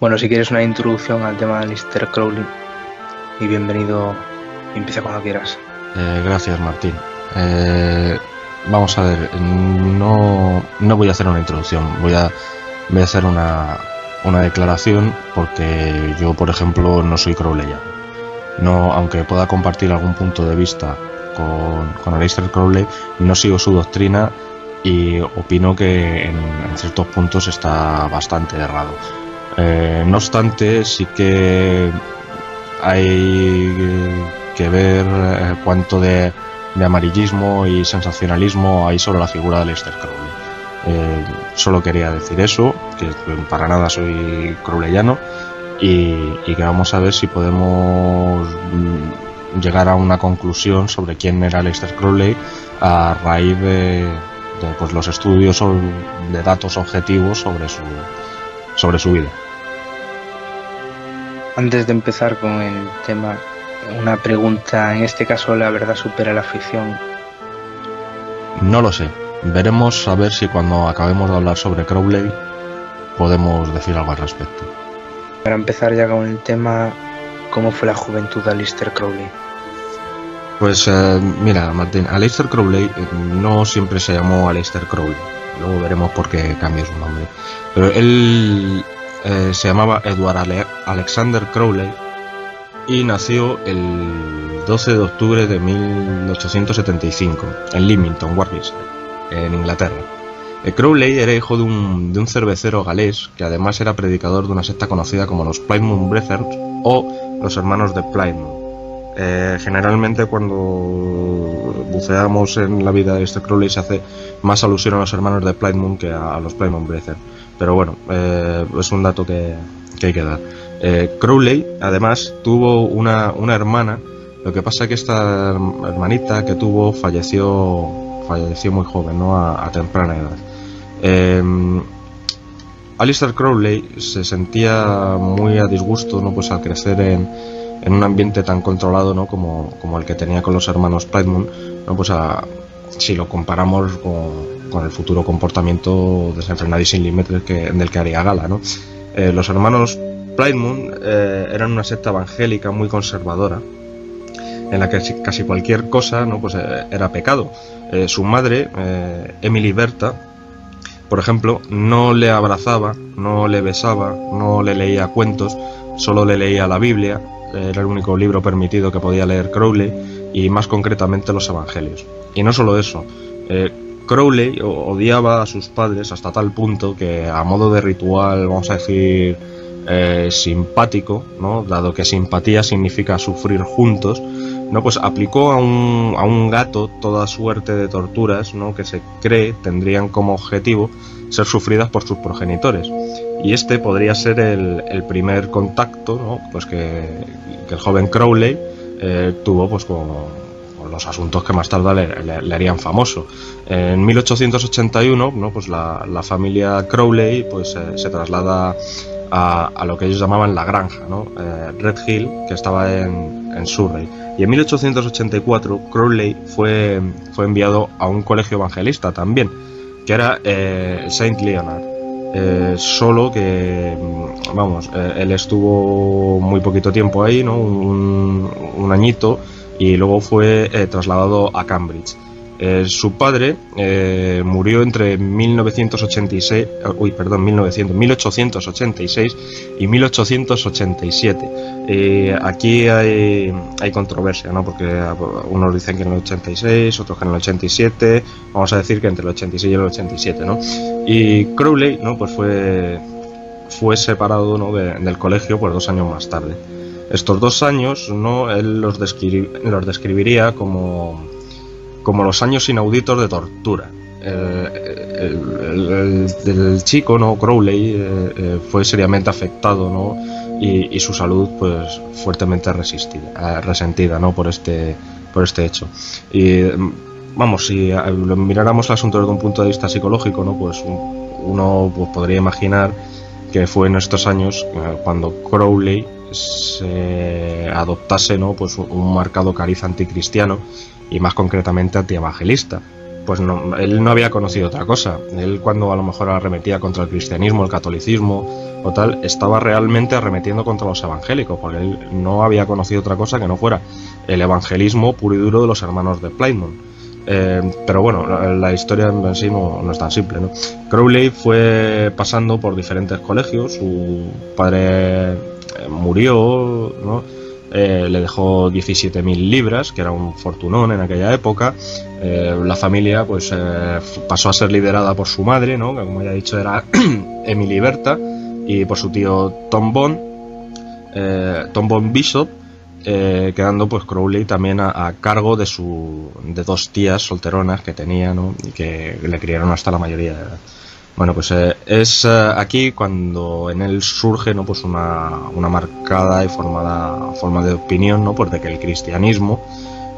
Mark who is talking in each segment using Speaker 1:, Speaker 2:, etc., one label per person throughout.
Speaker 1: Bueno, si quieres una introducción al tema de Aleister Crowley, y bienvenido, empieza cuando quieras.
Speaker 2: Gracias, Martín. Vamos a ver, no voy a hacer una introducción, voy a hacer una declaración, porque yo, por ejemplo, no soy crowleyano. No, aunque pueda compartir algún punto de vista con Aleister Crowley, no sigo su doctrina y opino que en ciertos puntos está bastante errado. No obstante, sí que hay que ver cuánto de amarillismo y sensacionalismo hay sobre la figura de Aleister Crowley. Solo quería decir eso, que para nada soy crowleyano, y que vamos a ver si podemos llegar a una conclusión sobre quién era Aleister Crowley a raíz de pues, los estudios de datos objetivos sobre su vida.
Speaker 1: Antes de empezar con el tema, una pregunta. En este caso, ¿la verdad supera la ficción?
Speaker 2: No lo sé. Veremos a ver si cuando acabemos de hablar sobre Crowley podemos decir algo al respecto.
Speaker 1: Para empezar ya con el tema, ¿cómo fue la juventud de Aleister Crowley?
Speaker 2: Pues mira, Martín, Aleister Crowley no siempre se llamó Aleister Crowley. Luego veremos por qué cambió su nombre. Pero él se llamaba Edward Alexander Crowley y nació el 12 de octubre de 1875 en Leamington, Warwickshire, en Inglaterra. Crowley era hijo de un cervecero galés que además era predicador de una secta conocida como los Plymouth Brethren o los hermanos de Plymouth. Generalmente cuando buceamos en la vida de este Crowley se hace más alusión a los hermanos de Plymouth que a los Plymouth Brethren, pero bueno, es un dato que hay que dar. Crowley además tuvo una hermana. Lo que pasa es que esta hermanita que tuvo falleció muy joven, ¿no? a temprana edad. Aleister Crowley se sentía muy a disgusto, ¿no? Pues al crecer en un ambiente tan controlado, ¿no? como el que tenía con los hermanos Plymouth, ¿no? Pues si lo comparamos con el futuro comportamiento desenfrenado y sin límites del que haría gala, ¿no? Los hermanos Plymouth eran una secta evangélica muy conservadora, en la que casi cualquier cosa, ¿no? Pues era pecado. Su madre, Emily Berta, por ejemplo, no le abrazaba, no le besaba, no le leía cuentos, solo le leía la Biblia. Era el único libro permitido que podía leer Crowley, y más concretamente los evangelios. Y no solo eso, Crowley odiaba a sus padres hasta tal punto que, a modo de ritual, vamos a decir, simpático, ¿no? Dado que simpatía significa sufrir juntos, ¿no? Pues aplicó a un gato toda suerte de torturas, ¿no? Que se cree tendrían como objetivo ser sufridas por sus progenitores. Y este podría ser el primer contacto, ¿no? Pues que el joven Crowley tuvo pues con los asuntos que más tarde le harían famoso. En 1881, ¿no? Pues la familia Crowley pues se traslada a lo que ellos llamaban la granja, ¿no? Red Hill, que estaba en Surrey. Y en 1884 Crowley fue enviado a un colegio evangelista también, que era Saint Leonard. Solo que, vamos, él estuvo muy poquito tiempo ahí, ¿no? Un añito, y luego fue trasladado a Cambridge. Su padre murió entre 1886 y 1887. Aquí hay controversia, ¿no? Porque unos dicen que en el 86, otros que en el 87. Vamos a decir que entre el 86 y el 87, ¿no? Y Crowley, ¿no? Pues fue separado, ¿no? del colegio por 2 años más tarde. Estos 2 años, ¿no? Él los describiría como los años inauditos de tortura. El chico, ¿no? Crowley fue seriamente afectado, ¿no? Y su salud pues fuertemente resentida, ¿no? por este hecho. Y vamos, si miráramos el asunto desde un punto de vista psicológico, ¿no? Pues uno pues, podría imaginar que fue en estos años cuando Crowley se adoptase, ¿no? Pues un marcado cariz anticristiano y más concretamente antievangelista. pues no, él no había conocido otra cosa. Él, cuando a lo mejor arremetía contra el cristianismo, el catolicismo o tal, estaba realmente arremetiendo contra los evangélicos, porque él no había conocido otra cosa que no fuera el evangelismo puro y duro de los hermanos de Plymouth. Pero bueno, la historia en sí no es tan simple, ¿no? Crowley fue pasando por diferentes colegios. Su padre murió, ¿no? Le dejó 17.000 libras, que era un fortunón en aquella época. La familia pues pasó a ser liderada por su madre, ¿no? Que, como ya he dicho, era Emily Berta, y por su tío Tom Bond Bishop, quedando pues Crowley también a cargo de dos tías solteronas que tenía, ¿no? Y que le criaron hasta la mayoría de edad. Bueno, pues es aquí cuando en él surge, ¿no? Pues una marcada y formada forma de opinión, ¿no? Pues de que el cristianismo,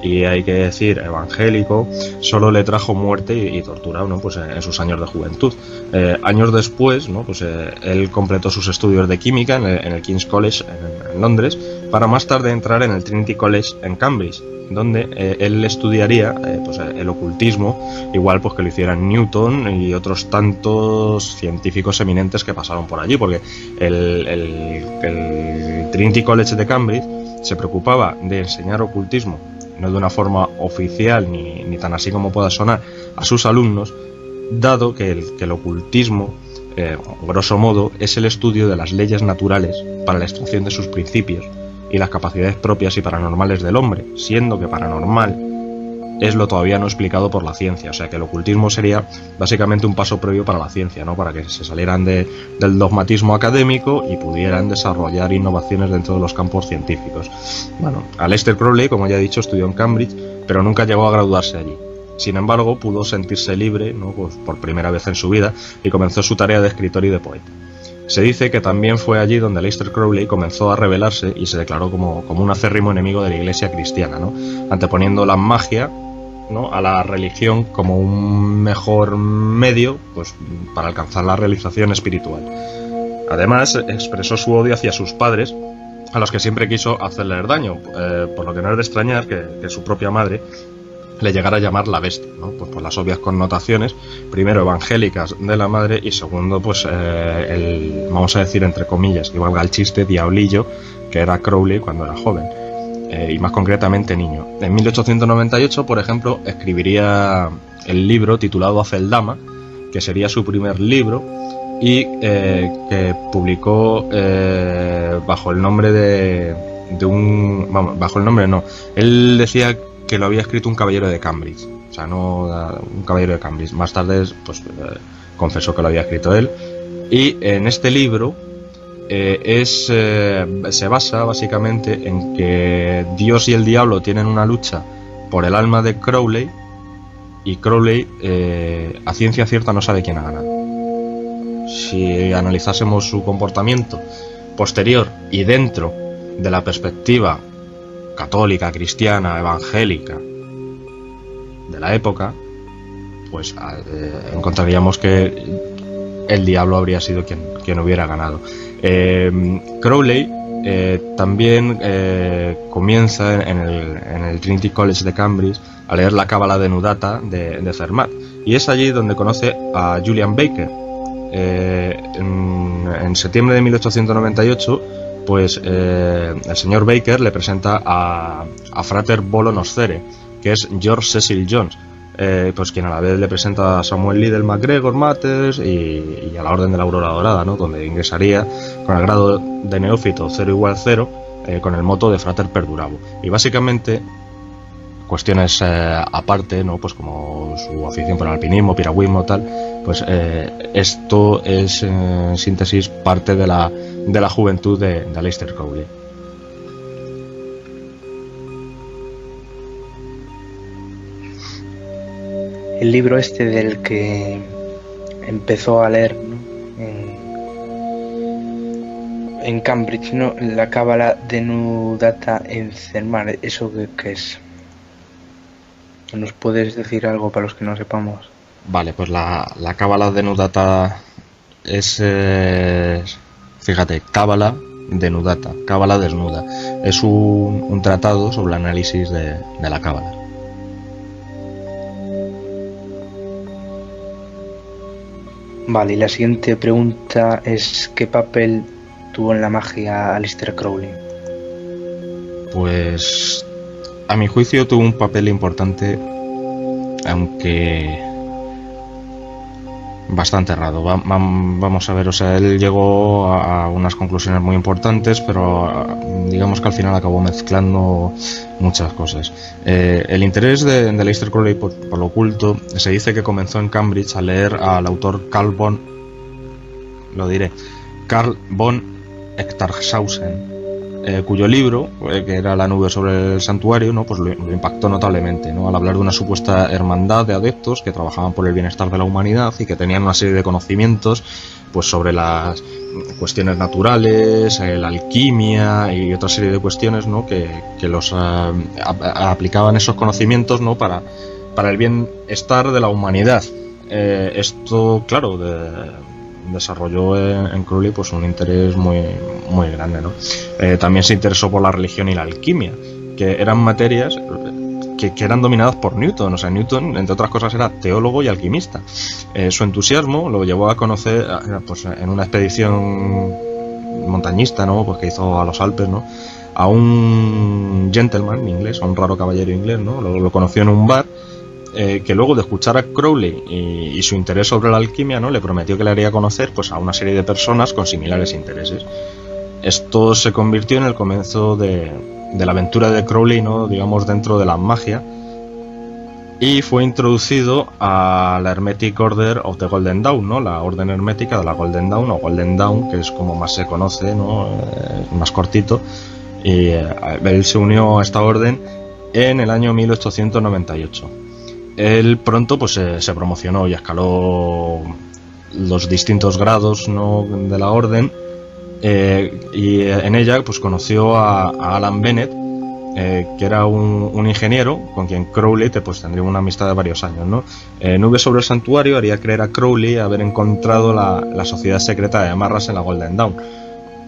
Speaker 2: y hay que decir evangélico, solo le trajo muerte y tortura, ¿no? Pues en sus años de juventud. Años después, ¿no? Pues él completó sus estudios de química en el King's College en Londres, para más tarde entrar en el Trinity College en Cambridge, donde él estudiaría pues el ocultismo, igual pues que lo hicieran Newton y otros tantos científicos eminentes que pasaron por allí, porque el Trinity College de Cambridge se preocupaba de enseñar ocultismo, no de una forma oficial ni tan así como pueda sonar, a sus alumnos, dado que el ocultismo, grosso modo, es el estudio de las leyes naturales para la extracción de sus principios y las capacidades propias y paranormales del hombre, siendo que paranormal es lo todavía no explicado por la ciencia. O sea que el ocultismo sería básicamente un paso previo para la ciencia, ¿no? Para que se salieran del dogmatismo académico y pudieran desarrollar innovaciones dentro de los campos científicos. Bueno, Aleister Crowley, como ya he dicho, estudió en Cambridge, pero nunca llegó a graduarse allí. Sin embargo, pudo sentirse libre, ¿no? Pues por primera vez en su vida, y comenzó su tarea de escritor y de poeta. Se dice que también fue allí donde Aleister Crowley comenzó a rebelarse y se declaró como un acérrimo enemigo de la Iglesia cristiana, ¿no? Anteponiendo la magia, ¿no? a la religión como un mejor medio, pues, para alcanzar la realización espiritual. Además, expresó su odio hacia sus padres, a los que siempre quiso hacerles daño, por lo que no es de extrañar que su propia madre le llegara a llamar la bestia, ¿no? Pues por las obvias connotaciones, primero evangélicas de la madre, y segundo, pues vamos a decir entre comillas, que valga el chiste, diablillo, que era Crowley cuando era joven, y más concretamente niño. En 1898, por ejemplo, escribiría el libro titulado Aceldama, que sería su primer libro, y que publicó bajo el nombre de un... Vamos, bajo el nombre no. Él decía que lo había escrito un caballero de Cambridge, o sea, no un caballero de Cambridge. Más tarde, pues, confesó que lo había escrito él. Y en este libro se basa básicamente en que Dios y el diablo tienen una lucha por el alma de Crowley, y Crowley a ciencia cierta no sabe quién ha ganado. Si analizásemos su comportamiento posterior y dentro de la perspectiva católica, cristiana, evangélica de la época, pues encontraríamos que el diablo habría sido quien hubiera ganado. Crowley también comienza en el Trinity College de Cambridge a leer la Cábala de Nudata de Fermat, y es allí donde conoce a Julian Baker. En septiembre de 1898, pues el señor Baker le presenta a Frater Bolo Noscere, que es George Cecil Jones, pues quien a la vez le presenta a Samuel Liddell MacGregor Matters y a la Orden de la Aurora Dorada, ¿no? Donde ingresaría con el grado de neófito 0 igual 0, con el moto de Frater Perdurabo. Y básicamente, cuestiones aparte, ¿no? Pues como su afición por el alpinismo, piragüismo, tal, pues esto es en síntesis parte de la juventud de Aleister Crowley.
Speaker 1: El libro este del que empezó a leer, ¿no? en Cambridge, ¿no? La Cábala de Nudata en Fermat, ¿eso qué es? ¿Nos puedes decir algo para los que no sepamos?
Speaker 2: Vale, pues la Cábala de Nudata es, fíjate, Cábala de Nudata, Cábala desnuda. Es un tratado sobre el análisis de la Cábala.
Speaker 1: Vale, y la siguiente pregunta es: ¿qué papel tuvo en la magia Aleister Crowley?
Speaker 2: Pues a mi juicio tuvo un papel importante, aunque bastante errado. Vamos a ver, o sea, él llegó a unas conclusiones muy importantes, pero digamos que al final acabó mezclando muchas cosas. El interés de Aleister Crowley por lo oculto se dice que comenzó en Cambridge a leer al autor Carl von Echternhausen, cuyo libro, que era La nube sobre el santuario, ¿no? Pues lo impactó notablemente, ¿no? Al hablar de una supuesta hermandad de adeptos que trabajaban por el bienestar de la humanidad y que tenían una serie de conocimientos, pues sobre las cuestiones naturales, la alquimia y otra serie de cuestiones, ¿no? que los aplicaban esos conocimientos, ¿no? para el bienestar de la humanidad. Esto, claro, desarrolló en Crowley pues un interés muy grande, ¿no? También se interesó por la religión y la alquimia, que eran materias que eran dominadas por Newton. O sea, Newton, entre otras cosas, era teólogo y alquimista. Su entusiasmo lo llevó a conocer, pues, en una expedición montañista, ¿no? Pues que hizo a los Alpes, ¿no? A un gentleman inglés, a un raro caballero inglés, ¿no? Lo conoció en un bar. Que luego de escuchar a Crowley y su interés sobre la alquimia, ¿no? Le prometió que le haría conocer pues a una serie de personas con similares intereses. Esto se convirtió en el comienzo de la aventura de Crowley, ¿no? Digamos, dentro de la magia, y fue introducido a la Hermetic Order of the Golden Dawn, ¿no? La orden hermética de la Golden Dawn, o Golden Dawn, que es como más se conoce, ¿no? Más cortito, y él se unió a esta orden en el año 1898. Él pronto pues se promocionó y escaló los distintos grados, ¿no? de la orden, y en ella pues conoció a Alan Bennett, que era un ingeniero con quien Crowley pues tendría una amistad de varios años, ¿no? Nube sobre el santuario haría creer a Crowley haber encontrado la sociedad secreta de amarras en la Golden Dawn,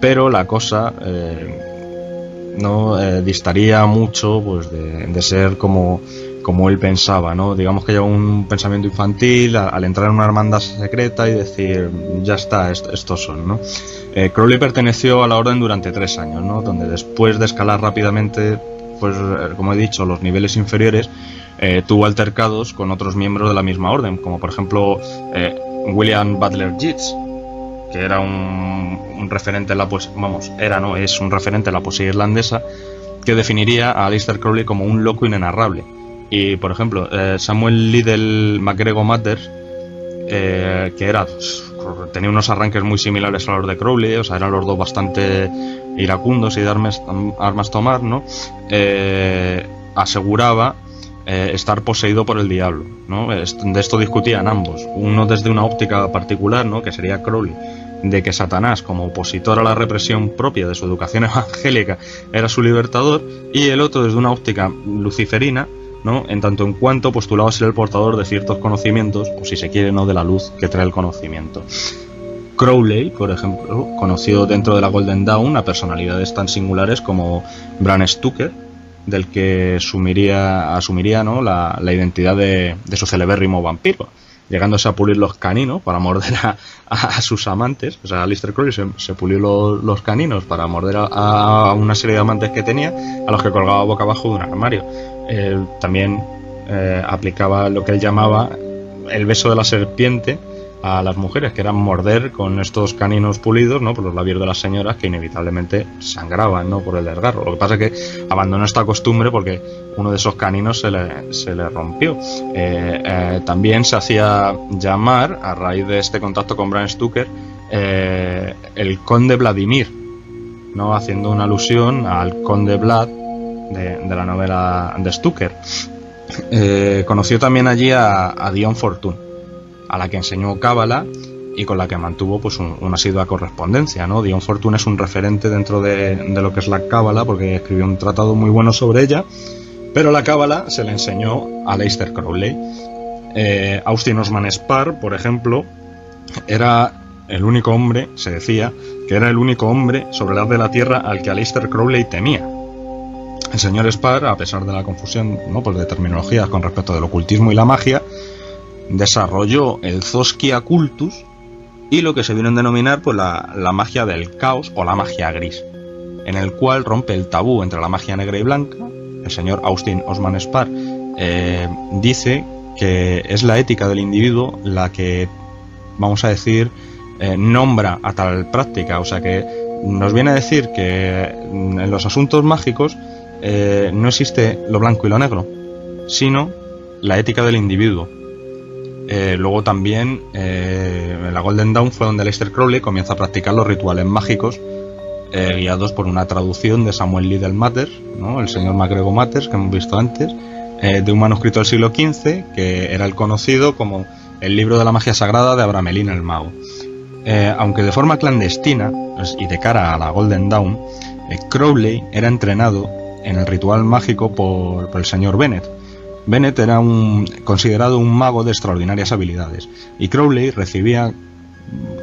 Speaker 2: pero la cosa no distaría mucho pues de ser como él pensaba, ¿no? Digamos que lleva un pensamiento infantil al entrar en una hermandad secreta y decir, ya está, estos son, ¿no? Crowley perteneció a la orden durante 3 años, ¿no? Donde después de escalar rápidamente, pues como he dicho, los niveles inferiores, tuvo altercados con otros miembros de la misma orden, como por ejemplo William Butler Yeats, que era un referente en la poesía, es un referente en la poesía irlandesa, que definiría a Aleister Crowley como un loco inenarrable. Y por ejemplo, Samuel Liddell MacGregor Mathers, que tenía unos arranques muy similares a los de Crowley, o sea, eran los dos bastante iracundos y de armas tomar, ¿no? Aseguraba estar poseído por el diablo, ¿no? De esto discutían ambos, uno desde una óptica particular, ¿no? Que sería Crowley, de que Satanás, como opositor a la represión propia de su educación evangélica, era su libertador, y el otro desde una óptica luciferina, ¿no? En tanto en cuanto postulaba ser el portador de ciertos conocimientos, o si se quiere, no de la luz que trae el conocimiento. Crowley, por ejemplo, conoció dentro de la Golden Dawn a personalidades tan singulares como Bram Stoker, del que asumiría, ¿no? la identidad de su celebérrimo vampiro, llegándose a pulir los caninos para morder a sus amantes. O sea, Aleister Crowley se pulió los caninos para morder a una serie de amantes que tenía, a los que colgaba boca abajo de un armario. También aplicaba lo que él llamaba el beso de la serpiente a las mujeres, que eran morder con estos caninos pulidos, ¿no? por los labios de las señoras, que inevitablemente sangraban, ¿no? por el desgarro. Lo que pasa es que abandonó esta costumbre porque uno de esos caninos se le rompió. También se hacía llamar, a raíz de este contacto con Bram Stoker, el conde Vladimir, ¿no? haciendo una alusión al conde Vlad de la novela de Stoker. Conoció también allí a Dion Fortune, a la que enseñó cábala y con la que mantuvo pues una asidua correspondencia, ¿no? Dion Fortune es un referente dentro de lo que es la cábala, porque escribió un tratado muy bueno sobre ella, pero la cábala se le enseñó a Aleister Crowley. Austin Osman Spare, por ejemplo, era el único hombre, se decía, que era el único hombre sobre la haz de la tierra al que Aleister Crowley temía. El señor Spare, a pesar de la confusión, ¿no? pues de terminologías con respecto del ocultismo y la magia, desarrolló el Zoskia Cultus, y lo que se vino a denominar pues la magia del caos o la magia gris, en el cual rompe el tabú entre la magia negra y blanca. El señor Austin Osman Spare dice que es la ética del individuo la que, vamos a decir, nombra a tal práctica. O sea que nos viene a decir que en los asuntos mágicos no existe lo blanco y lo negro, sino la ética del individuo. Luego también en la Golden Dawn fue donde Aleister Crowley comienza a practicar los rituales mágicos, guiados por una traducción de Samuel Liddell Mathers, ¿no? El señor MacGregor Mathers, que hemos visto antes, de un manuscrito del siglo XV, que era el conocido como el libro de la magia sagrada de Abramelin el mago. Aunque de forma clandestina y de cara a la Golden Dawn, Crowley era entrenado en el ritual mágico por el señor Bennett. Bennett era considerado un mago de extraordinarias habilidades, y Crowley recibía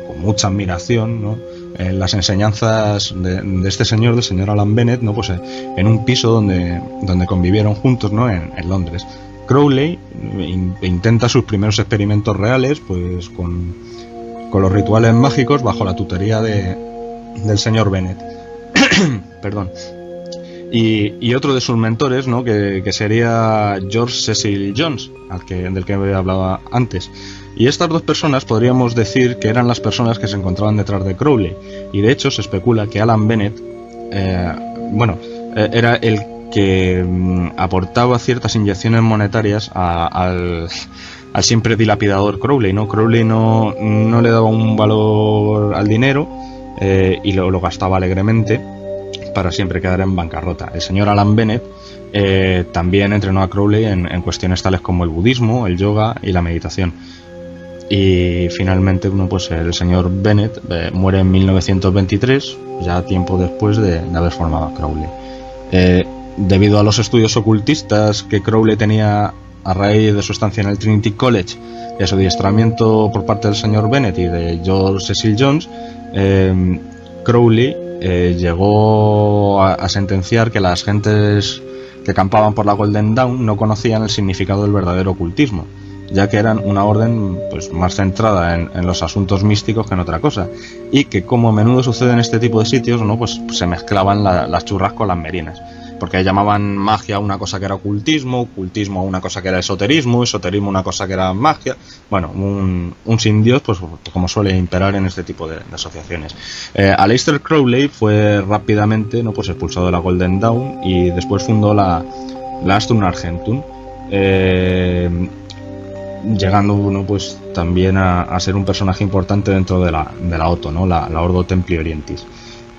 Speaker 2: con mucha admiración, ¿no?, las enseñanzas de este señor, del señor Alan Bennett, ¿no?, pues en un piso donde convivieron juntos, ¿no?, en Londres. Crowley intenta sus primeros experimentos reales pues con los rituales mágicos bajo la tutoría del señor Bennett. Perdón. Y otro de sus mentores, ¿no?, que sería George Cecil Jones, del que hablaba antes. Y estas dos personas podríamos decir que eran las personas que se encontraban detrás de Crowley. Y de hecho se especula que Alan Bennett era el que aportaba ciertas inyecciones monetarias al siempre dilapidador Crowley, ¿no? Crowley no le daba un valor al dinero y lo gastaba alegremente para siempre quedar en bancarrota. El señor Alan Bennett también entrenó a Crowley en cuestiones tales como el budismo, el yoga y la meditación. Y finalmente pues el señor Bennett muere en 1923, ya tiempo después de haber formado a Crowley. Debido a los estudios ocultistas que Crowley tenía a raíz de su estancia en el Trinity College y a su adiestramiento por parte del señor Bennett y de George Cecil Jones, Crowley llegó a sentenciar que las gentes que campaban por la Golden Dawn no conocían el significado del verdadero ocultismo, ya que eran una orden pues más centrada en los asuntos místicos que en otra cosa, y que, como a menudo sucede en este tipo de sitios, ¿no?, pues se mezclaban las churras con las merinas, porque llamaban magia a una cosa que era ocultismo, ocultismo a una cosa que era esoterismo, esoterismo a una cosa que era magia. Bueno, un sin Dios, pues como suele imperar en este tipo de asociaciones. Aleister Crowley fue rápidamente, ¿no?, pues expulsado de la Golden Dawn y después fundó la Astrum Argentum, llegando, ¿no?, pues también a ser un personaje importante dentro de la OTO, ¿no?, la Ordo Templi Orientis,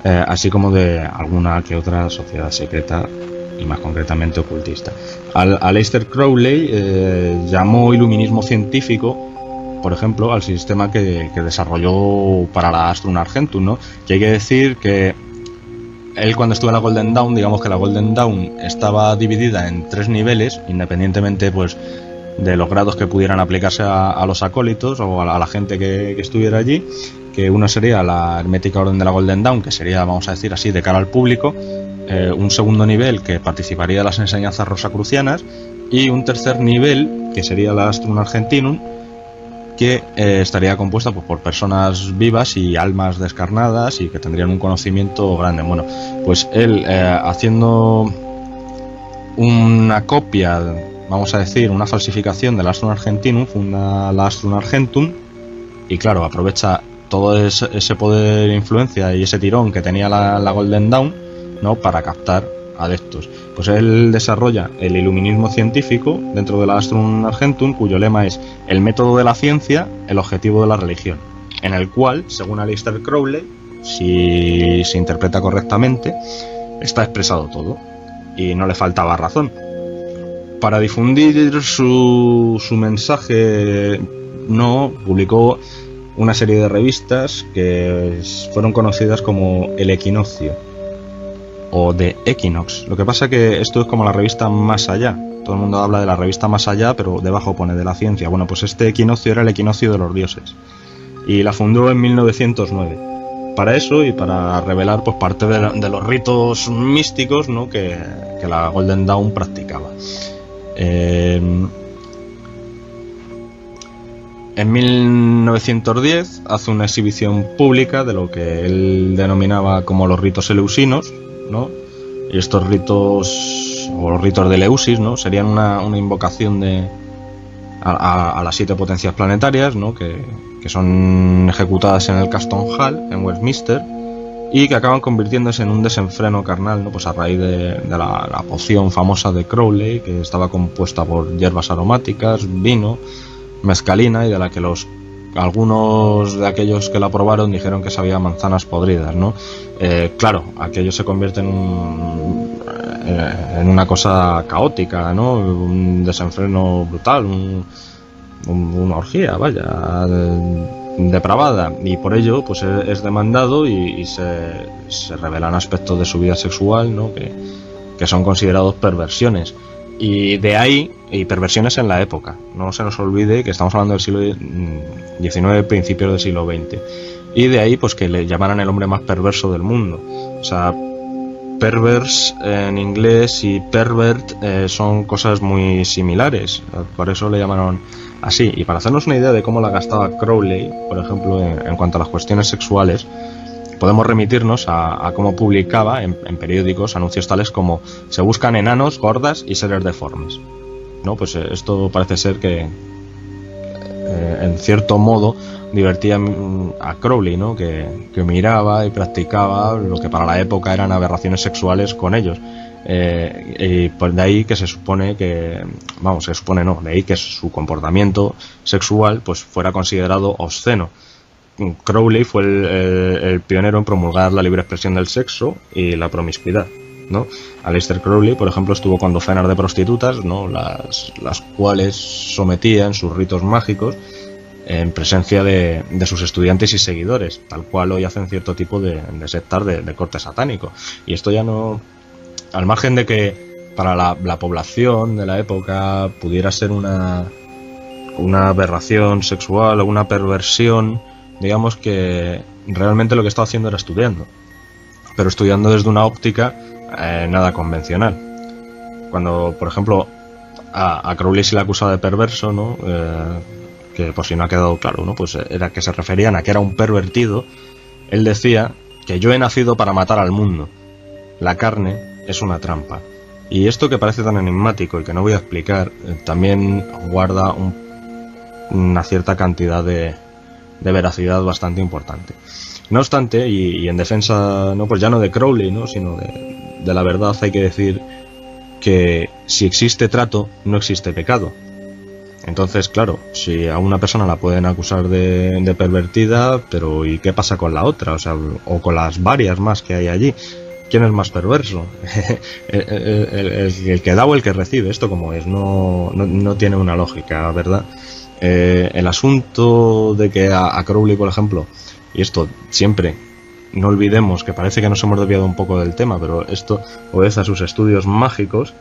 Speaker 2: así como de alguna que otra sociedad secreta y más concretamente ocultista. Aleister Crowley llamó iluminismo científico, por ejemplo, al sistema que desarrolló para la Astrum Argentum, ¿no? Que hay que decir que él, cuando estuvo en la Golden Dawn, digamos que la Golden Dawn estaba dividida en 3 niveles, independientemente pues de los grados que pudieran aplicarse a los acólitos o a la gente que estuviera allí, que uno sería la Hermética Orden de la Golden Dawn, que sería, vamos a decir así, de cara al público, un segundo nivel que participaría de las enseñanzas rosacrucianas, y un tercer nivel que sería la Astrum Argentinum, que estaría compuesta pues por personas vivas y almas descarnadas y que tendrían un conocimiento grande. Bueno, pues él, haciendo una copia, vamos a decir, una falsificación del Astrum Argentinum, funda la Astrum Argentum, y claro, aprovecha todo ese poder e influencia y ese tirón que tenía la Golden Dawn, ¿no?, para captar adeptos. Pues él desarrolla el iluminismo científico dentro de la Astrum Argentum, cuyo lema es el método de la ciencia, el objetivo de la religión, en el cual, según Aleister Crowley, si se interpreta correctamente, está expresado todo y no le faltaba razón. Para difundir su mensaje, no publicó una serie de revistas que fueron conocidas como El Equinoccio o The Equinox. Lo que pasa que esto es como la revista Más Allá. Todo el mundo habla de la revista Más Allá, pero debajo pone de la ciencia. Bueno, pues este equinoccio era el equinoccio de los dioses y la fundó en 1909. Para eso y para revelar pues parte de los ritos místicos, ¿no?, que la Golden Dawn En 1910 hace una exhibición pública de lo que él denominaba como los ritos eleusinos, ¿no? Y estos ritos, o los ritos de Eleusis, ¿no? Serían una invocación a las 7 potencias planetarias, ¿no? que son ejecutadas en el Caston Hall, en Westminster, y que acaban convirtiéndose en un desenfreno carnal, ¿no? Pues a raíz de la poción famosa de Crowley, que estaba compuesta por hierbas aromáticas, vino, mezcalina, y de la que algunos de aquellos que la probaron dijeron que sabía manzanas podridas, ¿no? Claro, aquello se convierte en una cosa caótica, ¿no? Un desenfreno brutal, una orgía, vaya, depravada, y por ello pues es demandado y se revelan aspectos de su vida sexual, ¿no? que son considerados perversiones. Y de ahí, y perversiones en la época, no se nos olvide que estamos hablando del siglo XIX, principios del siglo XX, y de ahí pues que le llamaran el hombre más perverso del mundo. O sea, pervers en inglés y pervert son cosas muy similares, por eso le llamaron así. Y para hacernos una idea de cómo la gastaba Crowley, por ejemplo, en cuanto a las cuestiones sexuales, podemos remitirnos a cómo publicaba en periódicos anuncios tales como: se buscan enanos, gordas y seres deformes, ¿no? Pues esto parece ser que en cierto modo divertía a Crowley, ¿no? que miraba y practicaba lo que para la época eran aberraciones sexuales con ellos. Y pues de ahí que se supone que, de ahí que su comportamiento sexual pues fuera considerado obsceno. Crowley fue el pionero en promulgar la libre expresión del sexo y la promiscuidad, ¿no? Aleister Crowley, por ejemplo, estuvo con docenas de prostitutas, ¿no? las cuales sometía en sus ritos mágicos en presencia de sus estudiantes y seguidores, tal cual hoy hacen cierto tipo de sectas de corte satánico. Y esto ya no, al margen de que para la población de la época pudiera ser una aberración sexual o una perversión, digamos que realmente lo que estaba haciendo era estudiando, pero estudiando desde una óptica nada convencional. Cuando, por ejemplo, a Crowley se le acusaba de perverso, ¿no? Que por si no ha quedado claro, ¿no? Pues era que se referían a que era un pervertido. Él decía que yo he nacido para matar al mundo, la carne es una trampa. Y esto que parece tan enigmático y que no voy a explicar, también guarda una cierta cantidad de veracidad bastante importante. No obstante, y en defensa, no, pues ya no de Crowley, ¿no? Sino de la verdad, hay que decir que si existe trato, no existe pecado. Entonces, claro, si a una persona la pueden acusar de pervertida, pero ¿y qué pasa con la otra? O sea, o con las varias más que hay allí. ¿Quién es más perverso? el que da o el que recibe. Esto como es, no tiene una lógica, ¿verdad? El asunto de que a Crowley, por ejemplo, y esto siempre, no olvidemos que parece que nos hemos desviado un poco del tema, pero esto obedece a sus estudios mágicos.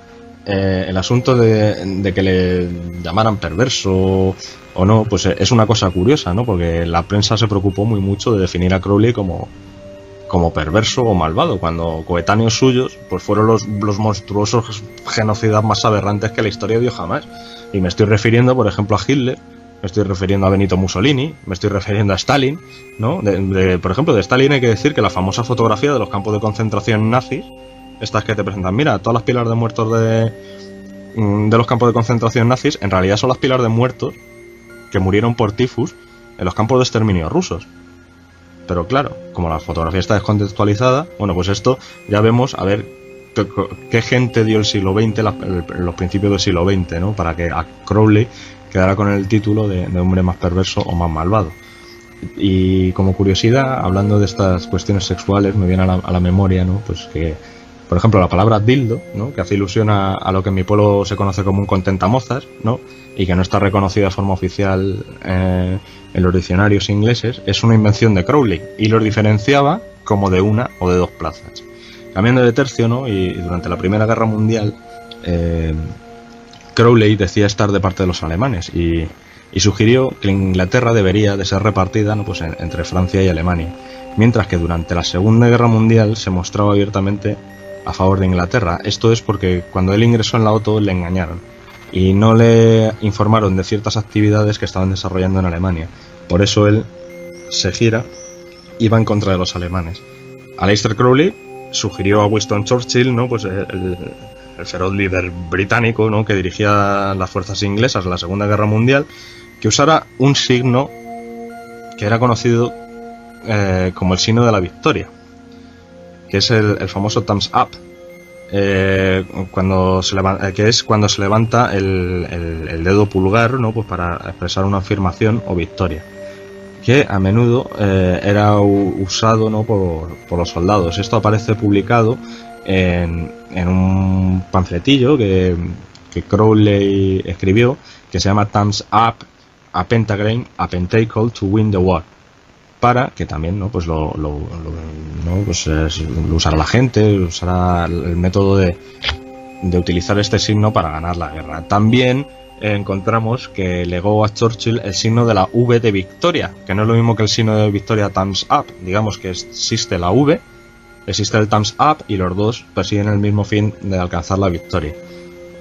Speaker 2: El asunto de que le llamaran perverso o no, pues es una cosa curiosa, ¿no? Porque la prensa se preocupó muy mucho de definir a Crowley como perverso o malvado, cuando coetáneos suyos pues fueron los monstruosos genocidas más aberrantes que la historia vio jamás. Y me estoy refiriendo, por ejemplo, a Hitler, me estoy refiriendo a Benito Mussolini, me estoy refiriendo a Stalin, ¿no? Por ejemplo, de Stalin hay que decir que la famosa fotografía de los campos de concentración nazis, estas que te presentan, mira, todas las pilas de muertos de los campos de concentración nazis, en realidad son las pilas de muertos que murieron por tifus en los campos de exterminio rusos. Pero claro, como la fotografía está descontextualizada, bueno, pues esto ya vemos, a ver, qué gente dio el siglo XX, los principios del siglo XX, ¿no? Para que a Crowley quedara con el título de hombre más perverso o más malvado. Y como curiosidad, hablando de estas cuestiones sexuales, me viene a la memoria, ¿no? Pues que, por ejemplo, la palabra dildo, ¿no? Que hace ilusión a lo que en mi pueblo se conoce como un contentamozas, ¿no? Y que no está reconocida de forma oficial en los diccionarios ingleses, es una invención de Crowley y los diferenciaba como de una o de dos plazas. Cambiando de tercio, ¿no? Y durante la Primera Guerra Mundial, Crowley decía estar de parte de los alemanes y sugirió que Inglaterra debería de ser repartida, ¿no? Pues entre Francia y Alemania, mientras que durante la Segunda Guerra Mundial se mostraba abiertamente a favor de Inglaterra. Esto es porque cuando él ingresó en la OTAN le engañaron. y no le informaron de ciertas actividades que estaban desarrollando en Alemania. Por eso él se gira y va en contra de los alemanes. Aleister Crowley sugirió a Winston Churchill, ¿no? Pues el feroz líder británico, ¿no? Que dirigía las fuerzas inglesas en la Segunda Guerra Mundial, que usara un signo que era conocido como el signo de la victoria, que es el famoso thumbs up, que es cuando se levanta el dedo pulgar, ¿no? Pues para expresar una afirmación o victoria, que a menudo era usado, ¿no? por los soldados. Esto aparece publicado en un panfletillo que Crowley escribió, que se llama Thumbs Up, a Pentagram, a Pentacle to Win the War, para que también, ¿no? Pues lo usará la gente, usará el método de utilizar este signo para ganar la guerra. También encontramos que legó a Churchill el signo de la V de victoria, que no es lo mismo que el signo de victoria thumbs up. Digamos que existe la V, existe el thumbs up, y los dos persiguen el mismo fin de alcanzar la victoria.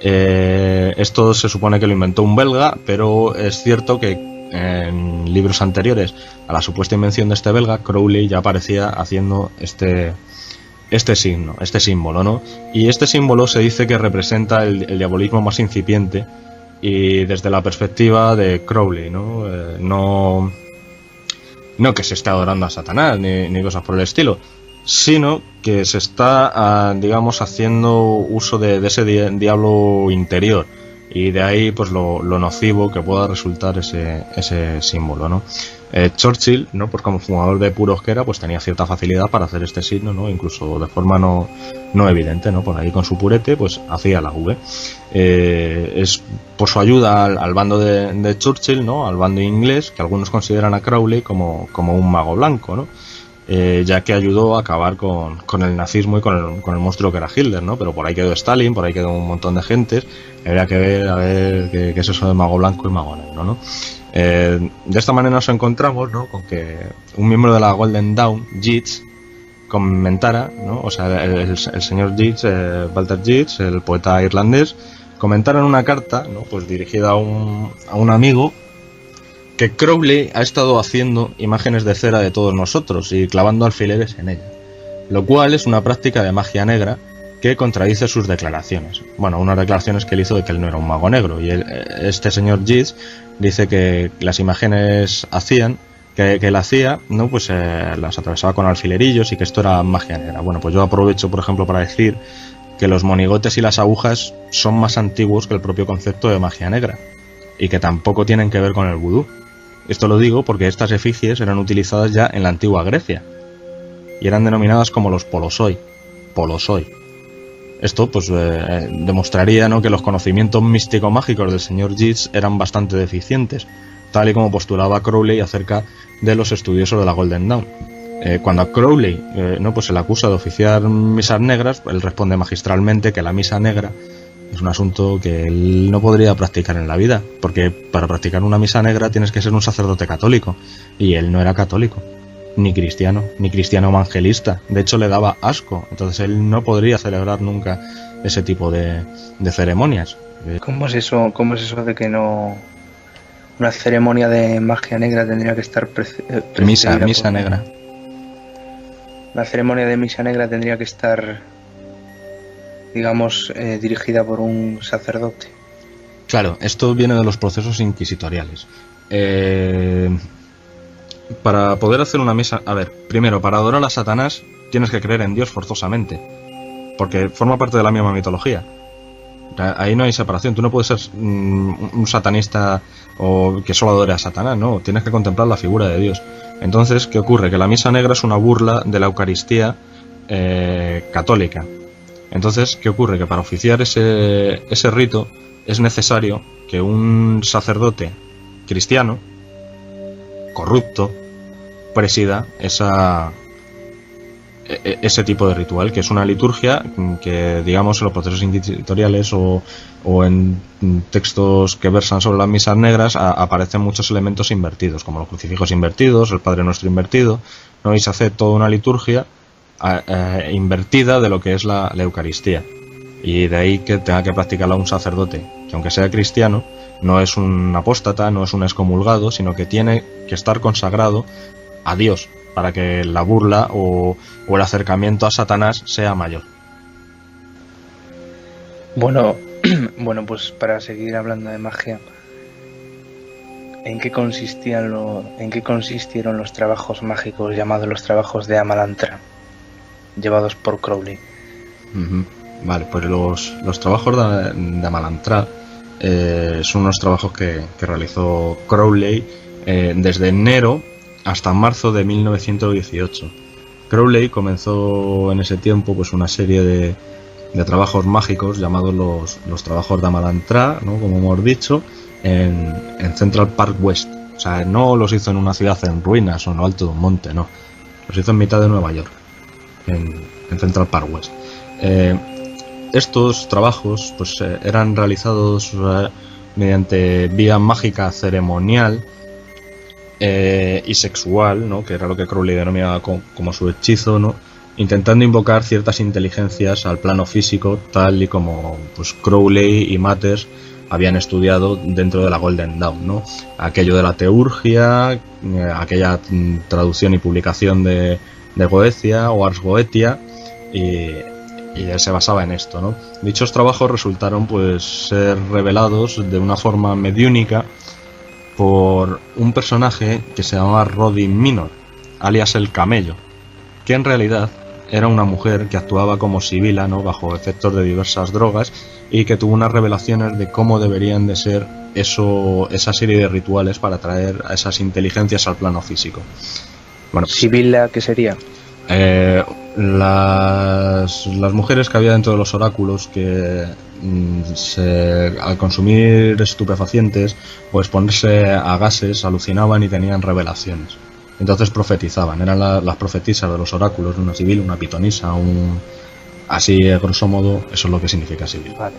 Speaker 2: Esto se supone que lo inventó un belga, pero es cierto que en libros anteriores a la supuesta invención de este belga, Crowley ya aparecía haciendo este signo, este símbolo, ¿no? Y este símbolo se dice que representa el diabolismo más incipiente, y desde la perspectiva de Crowley, ¿no? No que se esté adorando a Satanás ni cosas por el estilo, sino que se está, digamos, haciendo uso de ese diablo interior, y de ahí pues lo nocivo que pueda resultar ese símbolo, ¿no? Churchill, ¿no? Pues como fumador de puros que era, pues tenía cierta facilidad para hacer este signo, ¿no? Incluso de forma no evidente, ¿no? Por ahí con su purete pues hacía la V. Es por su ayuda al bando de Churchill, ¿no? Al bando inglés, que algunos consideran a Crowley como un mago blanco, ¿no? Ya que ayudó a acabar con el nazismo y con el monstruo que era Hitler, ¿no? Pero por ahí quedó Stalin, por ahí quedó un montón de gentes. Habría que ver a ver qué es eso de mago blanco y mago negro, ¿no? De esta manera nos encontramos, ¿no? Con que un miembro de la Golden Dawn, Yeats, comentara, ¿no? O sea, el señor Yeats, Walter Yeats, el poeta irlandés, comentara en una carta, ¿no? Pues dirigida a un amigo, que Crowley ha estado haciendo imágenes de cera de todos nosotros y clavando alfileres en ella, lo cual es una práctica de magia negra que contradice sus declaraciones. Bueno, unas declaraciones que él hizo de que él no era un mago negro, y este señor Yeats dice que las imágenes que él hacía, ¿no? Pues las atravesaba con alfilerillos y que esto era magia negra. Bueno, pues yo aprovecho, por ejemplo, para decir que los monigotes y las agujas son más antiguos que el propio concepto de magia negra, y que tampoco tienen que ver con el vudú. Esto lo digo porque estas efigies eran utilizadas ya en la antigua Grecia y eran denominadas como los polosoi. Esto pues demostraría, ¿no? Que los conocimientos místico-mágicos del señor Yeats eran bastante deficientes, tal y como postulaba Crowley acerca de los estudiosos de la Golden Dawn. Cuando a Crowley pues se le acusa de oficiar misas negras, él responde magistralmente que la misa negra es un asunto que él no podría practicar en la vida, porque para practicar una misa negra tienes que ser un sacerdote católico, y él no era católico, ni cristiano evangelista. De hecho, le daba asco, entonces él no podría celebrar nunca ese tipo de ceremonias.
Speaker 1: ¿Cómo es eso de que no... Una ceremonia de magia negra tendría que estar
Speaker 2: misa negra.
Speaker 1: La ceremonia de misa negra tendría que estar, digamos, dirigida por un sacerdote.
Speaker 2: Claro, esto viene de los procesos inquisitoriales. Para poder hacer una misa... A ver, primero, para adorar a Satanás tienes que creer en Dios forzosamente, porque forma parte de la misma mitología. Ahí no hay separación. Tú no puedes ser un satanista o que solo adore a Satanás, no. Tienes que contemplar la figura de Dios. Entonces, ¿qué ocurre? Que la misa negra es una burla de la Eucaristía católica. Entonces, ¿qué ocurre? Que para oficiar ese rito es necesario que un sacerdote cristiano corrupto presida ese tipo de ritual, que es una liturgia que, digamos, en los procesos inquisitoriales o en textos que versan sobre las misas negras aparecen muchos elementos invertidos, como los crucifijos invertidos, el Padre Nuestro invertido, ¿no? Y se hace toda una liturgia invertida de lo que es la Eucaristía, y de ahí que tenga que practicarla un sacerdote que aunque sea cristiano, no es un apóstata, no es un excomulgado, sino que tiene que estar consagrado a Dios para que la burla o el acercamiento a Satanás sea mayor.
Speaker 1: Bueno, bueno, pues para seguir hablando de magia, ¿en qué consistieron los trabajos mágicos llamados los trabajos de Amalantrah, llevados por Crowley?
Speaker 2: Vale, pues los trabajos de Amalantrah son unos trabajos que realizó Crowley desde enero hasta marzo de 1918. Crowley comenzó en ese tiempo pues una serie de trabajos mágicos llamados los trabajos de Amalantrah, ¿no? Como hemos dicho, en Central Park West. O sea, no los hizo en una ciudad en ruinas o en lo alto de un monte, no. Los hizo en mitad de Nueva York, en Central Park West. Estos trabajos pues eran realizados mediante vía mágica ceremonial y sexual, ¿no? Que era lo que Crowley denominaba como su hechizo, ¿no? Intentando invocar ciertas inteligencias al plano físico, tal y como pues Crowley y Mathers habían estudiado dentro de la Golden Dawn, ¿no? Aquello de la teurgia, aquella traducción y publicación de Goetia o Ars Goetia, y él se basaba en esto, ¿no? Dichos trabajos resultaron pues ser revelados de una forma mediúnica por un personaje que se llamaba Rodin Minor, alias el Camello, que en realidad era una mujer que actuaba como sibila, ¿no? Bajo efectos de diversas drogas, y que tuvo unas revelaciones de cómo deberían de ser esa serie de rituales para traer a esas inteligencias al plano físico. Bueno,
Speaker 1: ¿Sibila qué sería?
Speaker 2: Las mujeres que había dentro de los oráculos que al consumir estupefacientes o exponerse a gases alucinaban y tenían revelaciones. Entonces profetizaban, eran las profetisas de los oráculos, una sibila, una pitonisa, así a grosso modo, eso es lo que significa sibila.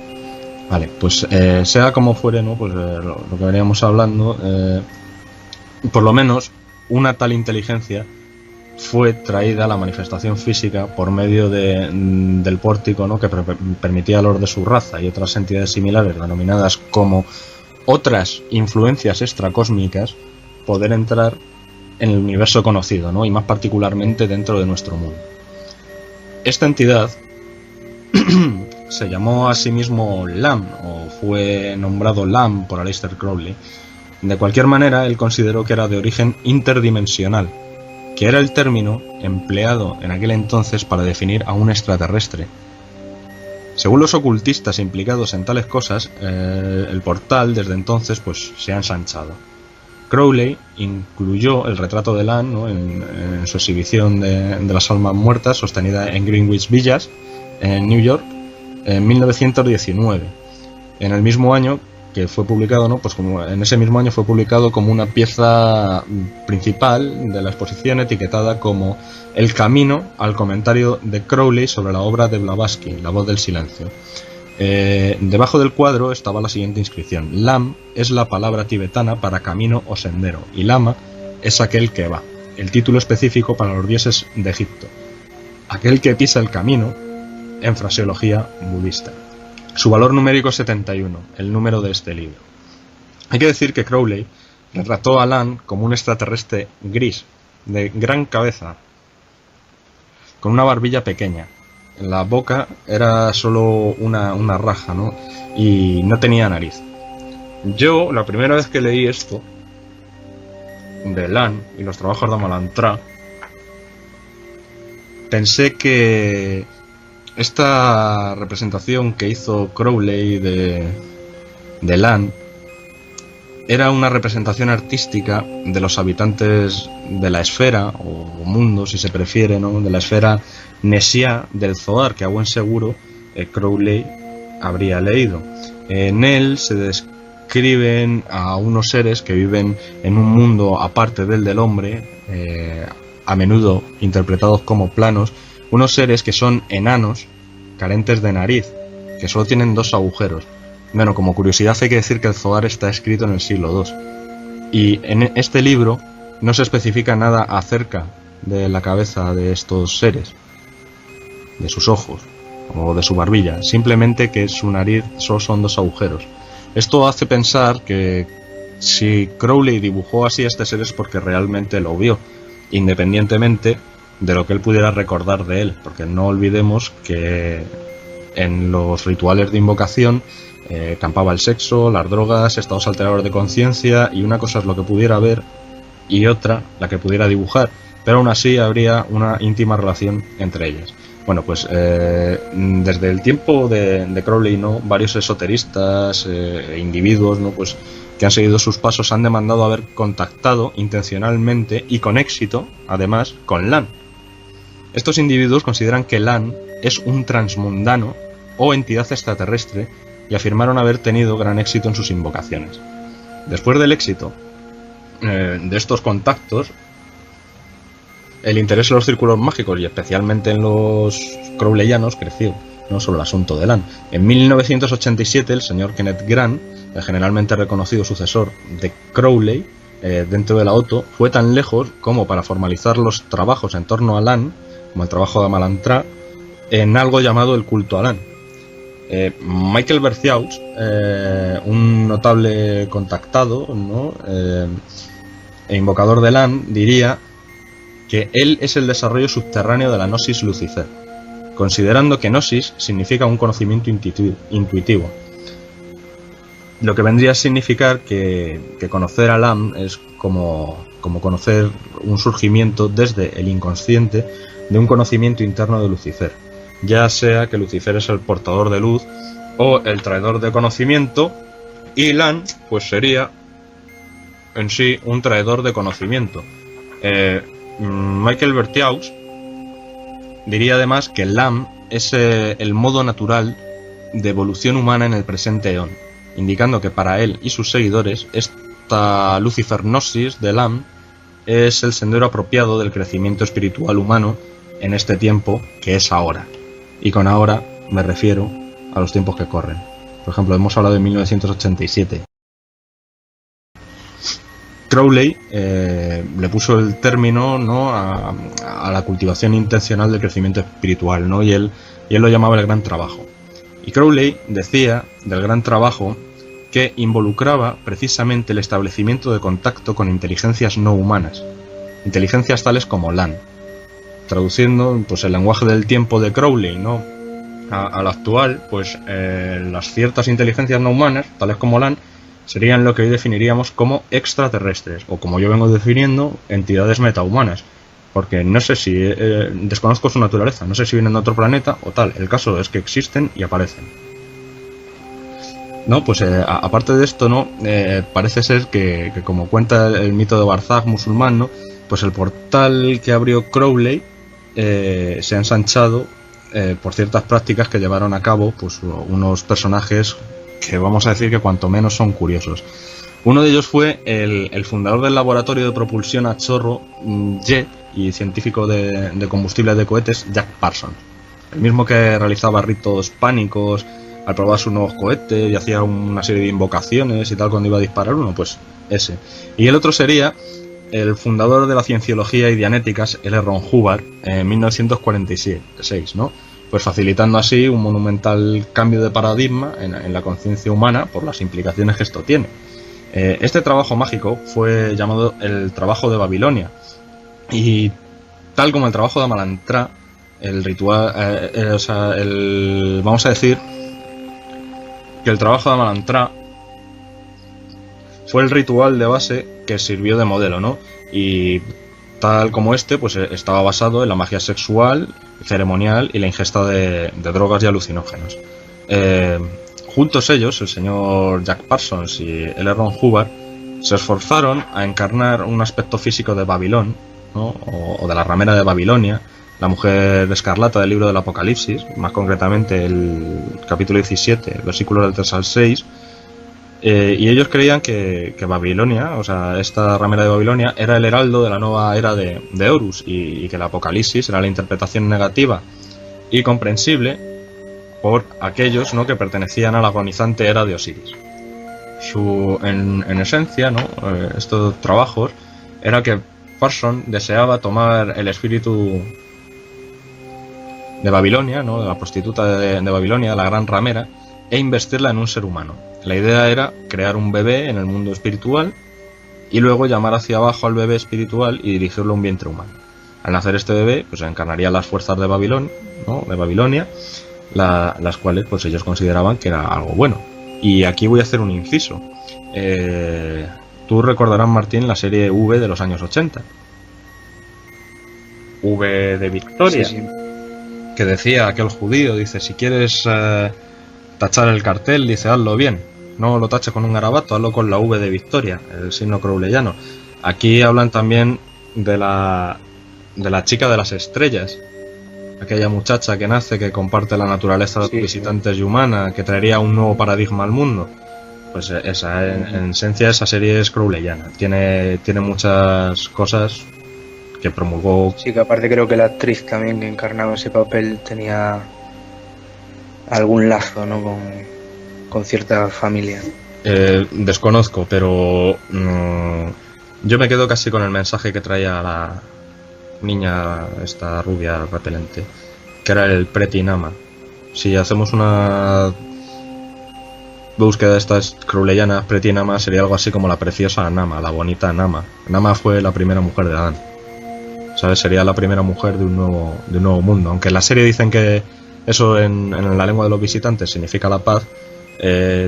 Speaker 2: Vale, pues sea como fuere, ¿no? Pues lo que veníamos hablando, por lo menos una tal inteligencia fue traída a la manifestación física por medio del pórtico, ¿no? Que permitía a los de su raza y otras entidades similares, denominadas como otras influencias extracósmicas, poder entrar en el universo conocido, ¿no? Y más particularmente dentro de nuestro mundo. Esta entidad se llamó a sí mismo Lam, o fue nombrado Lam por Aleister Crowley. De cualquier manera, él consideró que era de origen interdimensional, que era el término empleado en aquel entonces para definir a un extraterrestre. Según los ocultistas implicados en tales cosas, el portal desde entonces pues se ha ensanchado. Crowley incluyó el retrato de Lam, ¿no? en su exhibición de las almas muertas sostenida en Greenwich Village, en New York, en 1919. En el mismo año que fue publicado, ¿no? Pues como en ese mismo año fue publicado como una pieza principal de la exposición, etiquetada como El camino al comentario de Crowley sobre la obra de Blavatsky, La voz del silencio. Debajo del cuadro estaba la siguiente inscripción: Lam es la palabra tibetana para camino o sendero, y Lama es aquel que va, el título específico para los dioses de Egipto, aquel que pisa el camino en fraseología budista. Su valor numérico es 71, el número de este libro. Hay que decir que Crowley retrató a Lam como un extraterrestre gris, de gran cabeza, con una barbilla pequeña. La boca era solo una raja, ¿no? Y no tenía nariz. Yo, la primera vez que leí esto de Lam y los trabajos de Amalantrah, pensé que esta representación que hizo Crowley de Lam era una representación artística de los habitantes de la esfera, o mundo si se prefiere, ¿no? De la esfera Nesia del Zohar, que a buen seguro Crowley habría leído. En él se describen a unos seres que viven en un mundo aparte del hombre, a menudo interpretados como planos, unos seres que son enanos, carentes de nariz, que solo tienen 2 agujeros. Bueno, como curiosidad hay que decir que el Zohar está escrito en el siglo II. Y en este libro no se especifica nada acerca de la cabeza de estos seres, de sus ojos o de su barbilla, simplemente que su nariz solo son 2 agujeros. Esto hace pensar que si Crowley dibujó así este ser es porque realmente lo vio, independientemente de lo que él pudiera recordar de él, porque no olvidemos que en los rituales de invocación campaba el sexo, las drogas, estados alterados de conciencia, y una cosa es lo que pudiera ver y otra la que pudiera dibujar, pero aún así habría una íntima relación entre ellas. Bueno, pues desde el tiempo de Crowley, ¿no?, varios esoteristas e individuos, ¿no?, pues que han seguido sus pasos han demandado haber contactado intencionalmente y con éxito, además, con Lan. Estos individuos consideran que Lan es un transmundano o entidad extraterrestre y afirmaron haber tenido gran éxito en sus invocaciones. Después del éxito de estos contactos, el interés en los círculos mágicos y especialmente en los crowleyanos creció, no solo el asunto de Lan. En 1987 el señor Kenneth Grant, el generalmente reconocido sucesor de Crowley dentro de la OTO, fue tan lejos como para formalizar los trabajos en torno a Lan, como el trabajo de Amalantrá, en algo llamado el culto a Lan. Michael Berthiaus, un notable contactado, ¿no?, e invocador de Lan, diría que él es el desarrollo subterráneo de la Gnosis Lucifer, considerando que Gnosis significa un conocimiento intuitivo, lo que vendría a significar que conocer a Lan es como conocer un surgimiento desde el inconsciente de un conocimiento interno de Lucifer, ya sea que Lucifer es el portador de luz o el traidor de conocimiento, y Lan pues sería en sí un traidor de conocimiento. Michael Berthiaus diría además que Lan es el modo natural de evolución humana en el presente eón, indicando que para él y sus seguidores esta Lucifer Gnosis de Lan es el sendero apropiado del crecimiento espiritual humano en este tiempo que es ahora. Y con ahora me refiero a los tiempos que corren. Por ejemplo, hemos hablado de 1987. Crowley le puso el término, ¿no?, a la cultivación intencional del crecimiento espiritual, ¿no?, y él lo llamaba el gran trabajo. Y Crowley decía del gran trabajo que involucraba precisamente el establecimiento de contacto con inteligencias no humanas, inteligencias tales como Lan. Traduciendo pues el lenguaje del tiempo de Crowley, ¿no?, al actual, pues las ciertas inteligencias no humanas, tales como Lan, serían lo que hoy definiríamos como extraterrestres, o como yo vengo definiendo, entidades metahumanas, porque no sé si desconozco su naturaleza, no sé si vienen de otro planeta o tal. El caso es que existen y aparecen. No, pues aparte de esto, no, parece ser que como cuenta el mito de Barzag musulmán, ¿no?, pues el portal que abrió Crowley se ha ensanchado por ciertas prácticas que llevaron a cabo pues unos personajes que vamos a decir que cuanto menos son curiosos. Uno de ellos fue el fundador del laboratorio de propulsión a chorro jet y científico de combustible de cohetes, Jack Parsons, el mismo que realizaba ritos pánicos al probar sus nuevos cohetes y hacía una serie de invocaciones y tal cuando iba a disparar uno, pues ese. Y el otro sería el fundador de la cienciología y dianéticas, L. Ron Hubbard, en 1946, ¿no?, pues facilitando así un monumental cambio de paradigma en la conciencia humana por las implicaciones que esto tiene. Este trabajo mágico fue llamado el trabajo de Babilonia, y tal como el trabajo de Amalantrá, el ritual, vamos a decir que el trabajo de Amalantrá fue el ritual de base que sirvió de modelo, ¿no? Y tal como este, pues estaba basado en la magia sexual, ceremonial y la ingesta de drogas y alucinógenos. Juntos ellos, el señor Jack Parsons y L. Ron Hubbard, se esforzaron a encarnar un aspecto físico de Babilón, ¿no?, o de la ramera de Babilonia, la mujer escarlata del libro del Apocalipsis, más concretamente el capítulo 17, versículos del 3 al 6, y ellos creían que Babilonia, o sea, esta ramera de Babilonia, era el heraldo de la nueva era de Horus, y que el Apocalipsis era la interpretación negativa y comprensible por aquellos, ¿no?, que pertenecían a la agonizante era de Osiris. En esencia, ¿no?, estos trabajos era que Parsons deseaba tomar el espíritu de Babilonia, ¿no?, de la prostituta de Babilonia, la gran ramera, e investirla en un ser humano. La idea era crear un bebé en el mundo espiritual y luego llamar hacia abajo al bebé espiritual y dirigirlo a un vientre humano. Al nacer este bebé, pues encarnaría las fuerzas de Babilón, ¿no? De Babilonia, las cuales pues ellos consideraban que era algo bueno. Y aquí voy a hacer un inciso. Tú recordarás, Martín, la serie V de los años 80. V de Victoria.
Speaker 1: Sí, sí.
Speaker 2: Que decía aquel judío, dice, si quieres tachar el cartel, dice, hazlo bien. No lo taches con un garabato, hazlo con la V de Victoria, el signo crowleyano. Aquí hablan también de la chica de las estrellas, aquella muchacha que nace, que comparte la naturaleza de los visitantes y humana, que traería un nuevo paradigma al mundo. Pues esa, en esencia, esa serie es crowleyana. Tiene muchas cosas que promulgó.
Speaker 1: Sí, que aparte creo que la actriz también que encarnaba ese papel tenía algún lazo, ¿no? con cierta familia.
Speaker 2: Desconozco, pero yo me quedo casi con el mensaje que traía la niña, esta rubia repelente, que era el Pretty Nama. Si hacemos una búsqueda de estas crowleyanas, Pretty Nama sería algo así como la preciosa Nama, la bonita Nama. Nama fue la primera mujer de Adán, ¿sabes? Sería la primera mujer de un nuevo mundo. Aunque en la serie dicen que eso en la lengua de los visitantes significa la paz,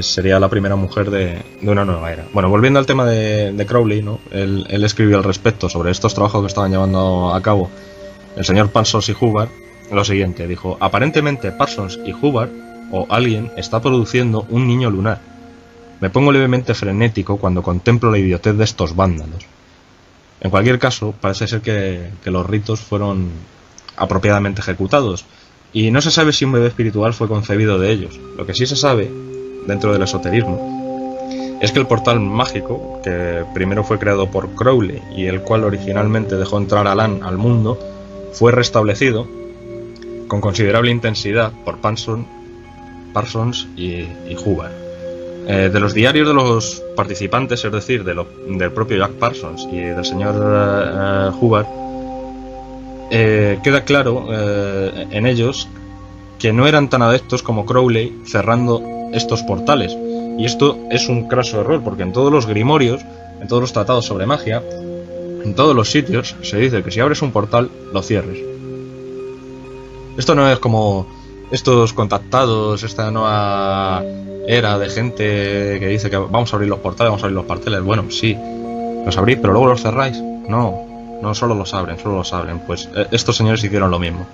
Speaker 2: sería la primera mujer de una nueva era. Bueno, volviendo al tema de Crowley, ¿no? Él escribió al respecto sobre estos trabajos que estaban llevando a cabo el señor Parsons y Hubbard lo siguiente. Dijo, aparentemente Parsons y Hubbard o alguien está produciendo un niño lunar. Me pongo levemente frenético cuando contemplo la idiotez de estos vándalos. En cualquier caso, parece ser que los ritos fueron apropiadamente ejecutados y no se sabe si un bebé espiritual fue concebido de ellos. Lo que sí se sabe, dentro del esoterismo, es que el portal mágico, que primero fue creado por Crowley y el cual originalmente dejó entrar a Lan al mundo, fue restablecido con considerable intensidad por Parsons y Hubbard. De los diarios de los participantes, es decir, del propio Jack Parsons y del señor Hubbard, queda claro en ellos que no eran tan adeptos como Crowley cerrando estos portales. Y esto es un craso error, porque en todos los grimorios, en todos los tratados sobre magia, en todos los sitios se dice que si abres un portal, lo cierres. Esto no es como estos contactados, esta nueva era de gente que dice que vamos a abrir los portales, Bueno, sí, los abrís, pero luego los cerráis. No solo los abren. Pues estos señores hicieron lo mismo.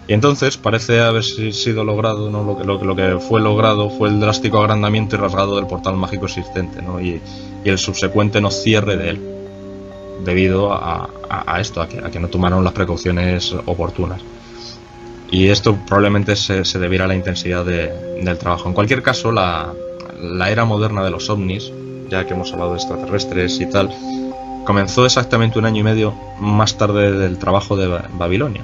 Speaker 2: Y entonces parece haber sido logrado, ¿no? Lo que fue logrado fue el drástico agrandamiento y rasgado del portal mágico existente, ¿no? Y el subsecuente no cierre de él, debido a esto, a que no tomaron las precauciones oportunas. Y esto probablemente se debiera a la intensidad del trabajo. En cualquier caso, la era moderna de los ovnis, ya que hemos hablado de extraterrestres y tal, comenzó exactamente un año y medio más tarde del trabajo de Babilonia,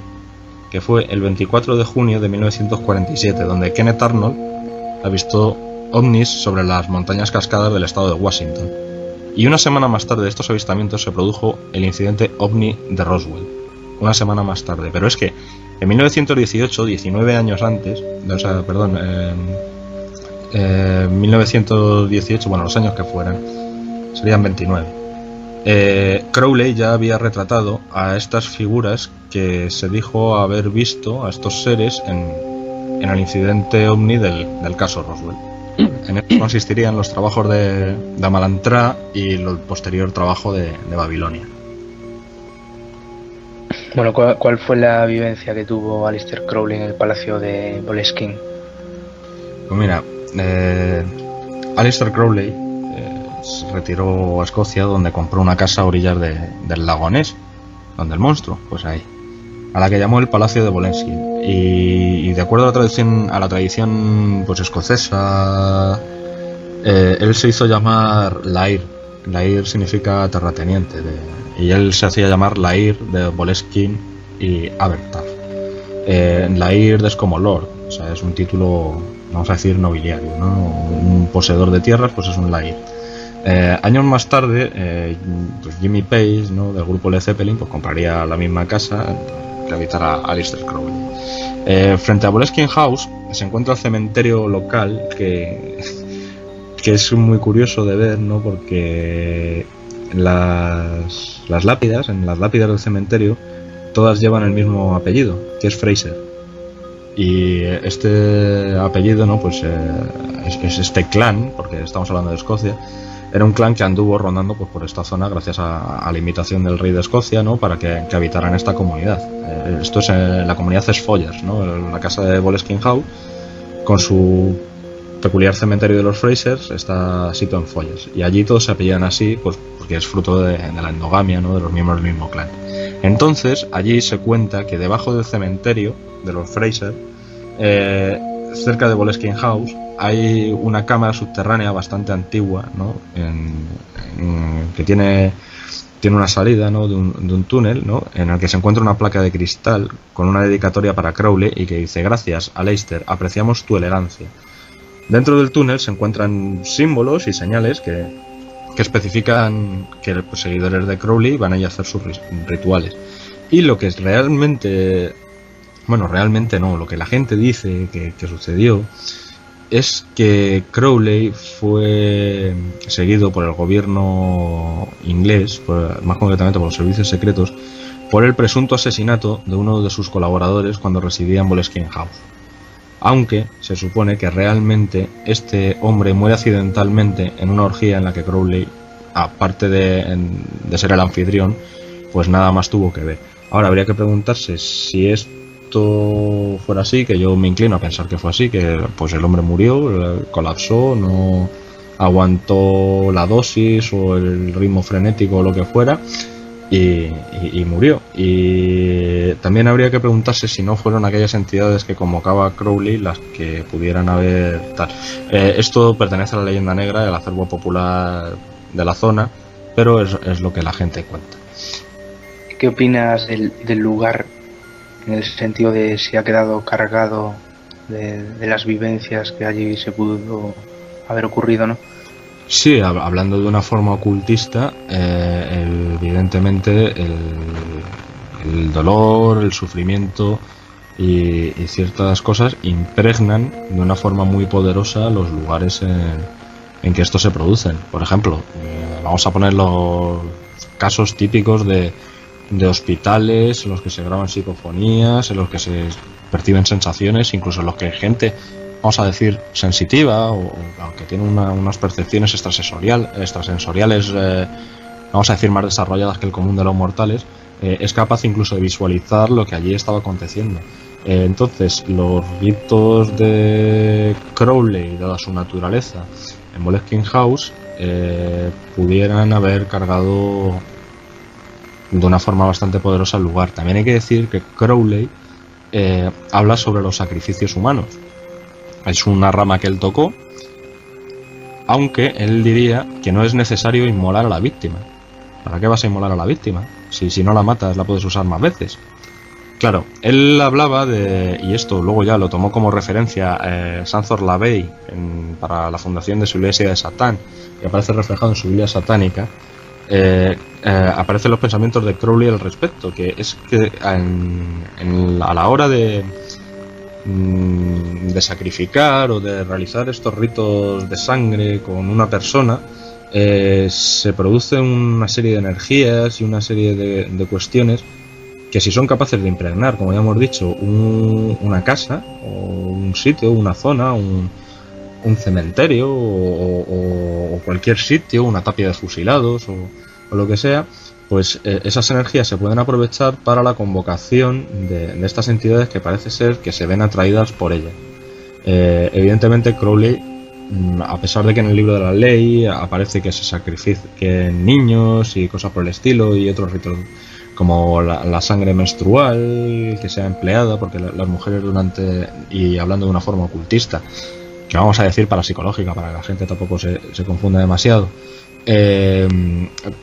Speaker 2: que fue el 24 de junio de 1947, donde Kenneth Arnold avistó ovnis sobre las montañas cascadas del estado de Washington. Y una semana más tarde de estos avistamientos se produjo el incidente ovni de Roswell. Una semana más tarde. Pero es que en 1918, 19 años antes, 1918, bueno, los años que fueran, serían 29. Crowley ya había retratado a estas figuras que se dijo haber visto, a estos seres, en el incidente ovni del caso Roswell. En esto consistirían los trabajos de Amalantrá y el posterior trabajo de Babilonia.
Speaker 1: Bueno, ¿cuál fue la vivencia que tuvo Aleister Crowley en el palacio de Boleskine?
Speaker 2: Pues mira, Aleister Crowley se retiró a Escocia, donde compró una casa a orillas del lago Ness, donde el monstruo, pues ahí, a la que llamó el Palacio de Boleskine. Y de acuerdo a la tradición pues escocesa, él se hizo llamar Lair. Lair significa terrateniente, y él se hacía llamar Lair de Boleskine y Abertaf. Lair es como Lord, o sea, es un título, vamos a decir, nobiliario, ¿no? Un poseedor de tierras, pues es un Lair. Años más tarde, pues Jimmy Page, ¿no? Del grupo Led Zeppelin, pues compraría la misma casa, que habitara Aleister Crowley. Frente a Boleskine House se encuentra el cementerio local que es muy curioso de ver, ¿no? Porque las lápidas del cementerio todas llevan el mismo apellido, que es Fraser. Y este apellido, ¿no? Pues es este clan, porque estamos hablando de Escocia, era un clan que anduvo rondando pues, por esta zona gracias a la invitación del rey de Escocia, ¿no? Para que habitaran esta comunidad. Esto es la comunidad es Foyers, ¿no? La casa de Boleskine House, con su peculiar cementerio de los Frasers, está situado en Foyers. Y allí todos se apellidan así, pues porque es fruto de la endogamia, ¿no? De los miembros del mismo clan. Entonces, allí se cuenta que debajo del cementerio de los Fraser, cerca de Boleskine House, hay una cámara subterránea bastante antigua, ¿no? Que tiene una salida, ¿no? de un túnel, ¿no? En el que se encuentra una placa de cristal con una dedicatoria para Crowley y que dice: gracias, Aleister, apreciamos tu elegancia. Dentro del túnel se encuentran símbolos y señales que especifican que los seguidores de Crowley van a ir a hacer sus rituales. Y lo que es realmente no, lo que la gente dice que sucedió es que Crowley fue seguido por el gobierno inglés, más concretamente por los servicios secretos, por el presunto asesinato de uno de sus colaboradores cuando residía en Boleskine House. Aunque se supone que realmente este hombre muere accidentalmente en una orgía en la que Crowley, aparte de ser el anfitrión, pues nada más tuvo que ver. Ahora habría que preguntarse si esto fuera así, que yo me inclino a pensar que fue así, que pues el hombre murió, colapsó, no aguantó la dosis o el ritmo frenético o lo que fuera y murió. Y también habría que preguntarse si no fueron aquellas entidades que convocaba Crowley las que pudieran haber tal. Esto pertenece a la leyenda negra del acervo popular de la zona, pero es lo que la gente cuenta.
Speaker 1: ¿Qué opinas del lugar, en el sentido de si ha quedado cargado de las vivencias que allí se pudo haber ocurrido, ¿no?
Speaker 2: Sí, hablando de una forma ocultista, evidentemente el dolor, el sufrimiento y ciertas cosas impregnan de una forma muy poderosa los lugares en que estos se producen. Por ejemplo, vamos a poner los casos típicos de hospitales en los que se graban psicofonías, en los que se perciben sensaciones, incluso en los que hay gente, vamos a decir, sensitiva o que tiene unas percepciones extrasensoriales, vamos a decir, más desarrolladas que el común de los mortales, es capaz incluso de visualizar lo que allí estaba aconteciendo. Entonces, los ritos de Crowley, dada su naturaleza, en Boleskine House, pudieran haber cargado de una forma bastante poderosa el lugar. También hay que decir que Crowley habla sobre los sacrificios humanos. Es una rama que él tocó, aunque él diría que no es necesario inmolar a la víctima. ¿Para qué vas a inmolar a la víctima? Si no la matas, la puedes usar más veces. Claro, él hablaba y esto luego ya lo tomó como referencia Sanzor Lavey para la fundación de su iglesia de Satán, que aparece reflejado en su Biblia satánica. Aparecen los pensamientos de Crowley al respecto, que es que a la hora de sacrificar o de realizar estos ritos de sangre con una persona, se produce una serie de energías y una serie de cuestiones que, si son capaces de impregnar, como ya hemos dicho, una casa o un sitio, una zona, un cementerio o cualquier sitio, una tapia de fusilados o lo que sea, pues esas energías se pueden aprovechar para la convocación de estas entidades que parece ser que se ven atraídas por ellas. Evidentemente Crowley, a pesar de que en el libro de la ley aparece que se sacrifiquen niños y cosas por el estilo y otros ritos como la sangre menstrual que sea empleada, porque las mujeres y hablando de una forma ocultista, que vamos a decir parapsicológica para que la gente tampoco se confunda demasiado,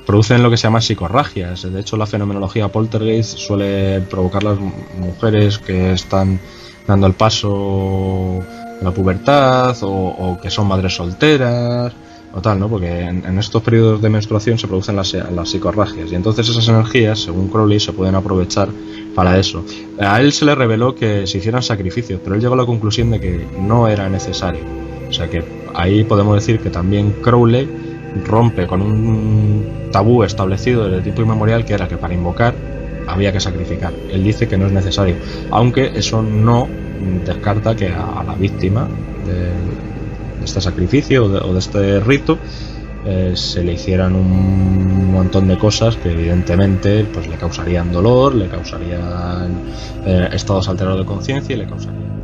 Speaker 2: producen lo que se llama psicorragias. De hecho, la fenomenología poltergeist suele provocar las mujeres que están dando el paso a la pubertad o que son madres solteras o tal, ¿no? Porque en estos periodos de menstruación se producen las psicorragias, y entonces esas energías, según Crowley, se pueden aprovechar para eso. A él se le reveló que se hicieran sacrificios, pero él llegó a la conclusión de que no era necesario. O sea que ahí podemos decir que también Crowley rompe con un tabú establecido desde tiempo inmemorial, que era que para invocar había que sacrificar. Él dice que no es necesario, aunque eso no descarta que a la víctima de este sacrificio o de este rito se le hicieran un montón de cosas que evidentemente pues le causarían dolor, le causarían estados alterados de conciencia y le causarían